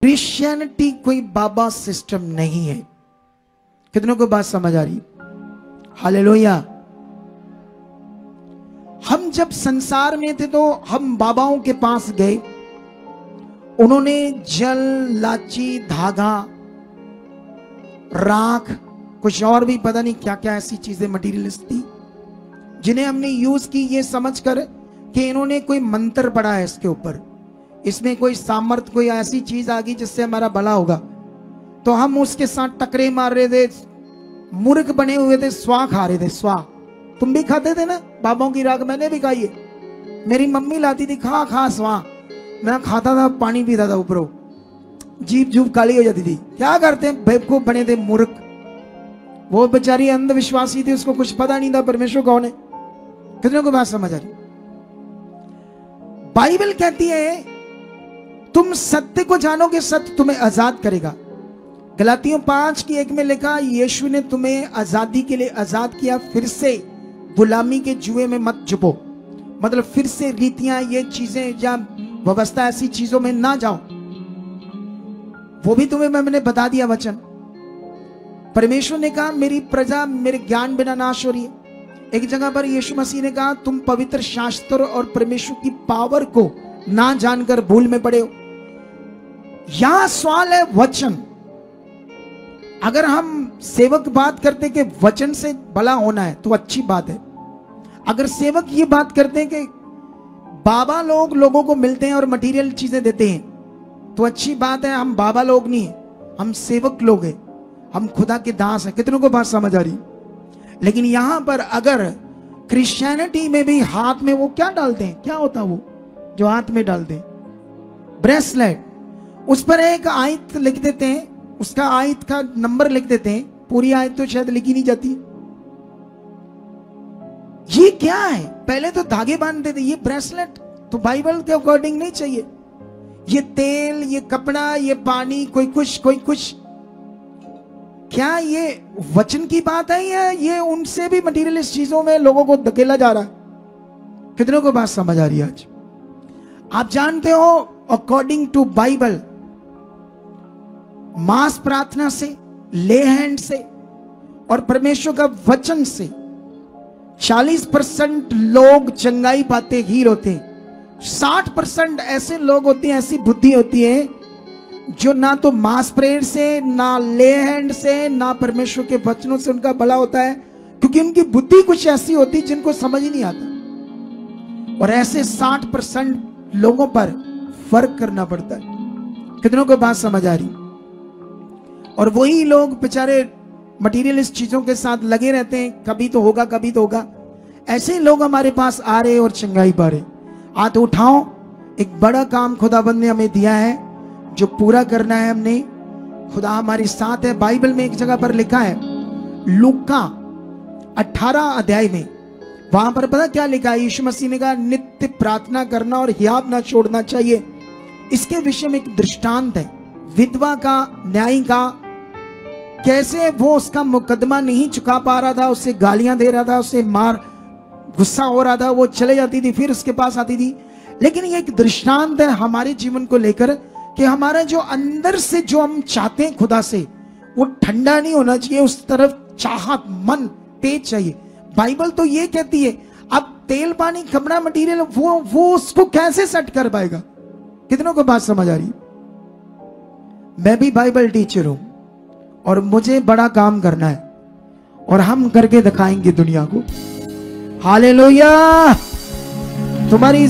Christianity कोई बाबा system नहीं है। कितनों को बात समझ आ रही? हालेलुया। हम जब संसार में थे तो हम बाबाओं के पास गए, उन्होंने जल, लाची, धागा, राख, कुछ और भी पता नहीं क्या क्या ऐसी चीजें मटीरियलिस्ट थी, जिन्हें हमने यूज की ये समझकर कि इन्होंने कोई मंत्र पढ़ा है इसके ऊपर, इसमें कोई सामर्थ्य, कोई ऐसी चीज आ गई जिससे हमारा भला होगा। तो हम उसके साथ टकरे मार रहे थे, मूर्ख बने हुए थे, स्वा खा रहे थे। स्वा तुम भी खाते थे ना? बाबाओं की राख मैंने भी खाई है, मेरी मम्मी लाती थी, खा खा स्वा। मैं खाता था, पानी पीता था, ऊपरों जीभ जूब काली हो जाती थी। क्या करते हैं, बेवकूफ बने थे, मूर्ख। वो बेचारी अंधविश्वासी थी, उसको कुछ पता नहीं था परमेश्वर कौन है। कितने को बात समझ आ रही? बाइबल कहती है तुम सत्य को जानोगे, सत्य तुम्हें आजाद करेगा। गलातियों 5:1 में लिखा, यीशु ने तुम्हें आजादी के लिए आजाद किया, फिर से गुलामी के जुए में मत जुबो। मतलब फिर से रीतियां, ये चीजें या व्यवस्था, ऐसी चीजों में ना जाओ। वो भी तुम्हें मैंने बता दिया वचन। परमेश्वर ने कहा मेरी प्रजा मेरे ज्ञान बिना नाश हो रही है। एक जगह पर यीशु मसीह ने कहा तुम पवित्र शास्त्र और परमेश्वर की पावर को ना जानकर भूल में पड़े हो। यहां सवाल है वचन। अगर हम सेवक बात करते कि वचन से भला होना है तो अच्छी बात है। अगर सेवक ये बात करते हैं कि बाबा लोग लोगों को मिलते हैं और मटेरियल चीजें देते हैं तो अच्छी बात है। हम बाबा लोग नहीं है, हम सेवक लोग हैं, हम खुदा के दास हैं। कितनों को बात समझ आ रही? लेकिन यहां पर अगर क्रिश्चियनिटी में भी हाथ में वो क्या डालते हैं, क्या होता वो जो हाथ में डालते हैं, ब्रेसलेट, उस पर एक आयत लिख देते हैं, उसका आयत का नंबर लिख देते हैं। पूरी आयत तो शायद लिखी नहीं जाती। ये क्या है? पहले तो धागे बांधते थे, ये ब्रेसलेट तो बाइबल के अकॉर्डिंग नहीं चाहिए। ये तेल, ये कपड़ा, ये पानी, कोई कुछ कोई कुछ। क्या ये वचन की बात है या ये उनसे भी मटीरियलिस्ट चीजों में लोगों को धकेला जा रहा है? कितनों को बात समझ आ रही है आज? आप जानते हो अकॉर्डिंग टू बाइबल, मास प्रार्थना से, ले हैंड से और परमेश्वर का वचन से 40% लोग चंगाई पाते, हील होते हैं। 60% ऐसे लोग होते हैं, ऐसी बुद्धि होती है जो ना तो मास प्रेयर से, ना ले हैंड से, ना परमेश्वर के वचनों से उनका भला होता है, क्योंकि उनकी बुद्धि कुछ ऐसी होती है जिनको समझ ही नहीं आता। और ऐसे 60% लोगों पर फर्क करना पड़ता है। कितनों को बात समझ आ रही? और वही लोग बेचारे मटीरियलिस्ट चीजों के साथ लगे रहते हैं, कभी तो होगा कभी तो होगा। ऐसे लोग हमारे पास आ रहे और चंगाई पा रहे। हाथ उठाओ, एक बड़ा काम खुदाबंद ने हमें दिया है जो पूरा करना है हमने। खुदा हमारे साथ है। बाइबल में एक जगह पर लिखा है, लूका 18 अध्याय में, वहां पर पता क्या लिखा है? यीशु मसीह ने कहा नित्य प्रार्थना करना और हियाव ना छोड़ना चाहिए। इसके विषय में एक दृष्टांत है, विधवा का, न्यायी का, कैसे वो उसका मुकदमा नहीं चुका पा रहा था, उसे गालियां दे रहा था, उसे मार, गुस्सा हो रहा था, वो चले जाती थी, फिर उसके पास आती थी। लेकिन ये एक दृष्टांत है हमारे जीवन को लेकर कि हमारा जो अंदर से जो हम चाहते हैं खुदा से, वो ठंडा नहीं होना चाहिए, उस तरफ चाहत, मन तेज चाहिए। बाइबल तो ये कहती है अब तेल, पानी, कपड़ा, मटीरियल, वो उसको कैसे सेट कर पाएगा? कितनों को बात समझ आ रही? मैं भी बाइबल टीचर हूं और मुझे बड़ा काम करना है और हम करके दिखाएंगे दुनिया को। हालेलुया। तुम्हारी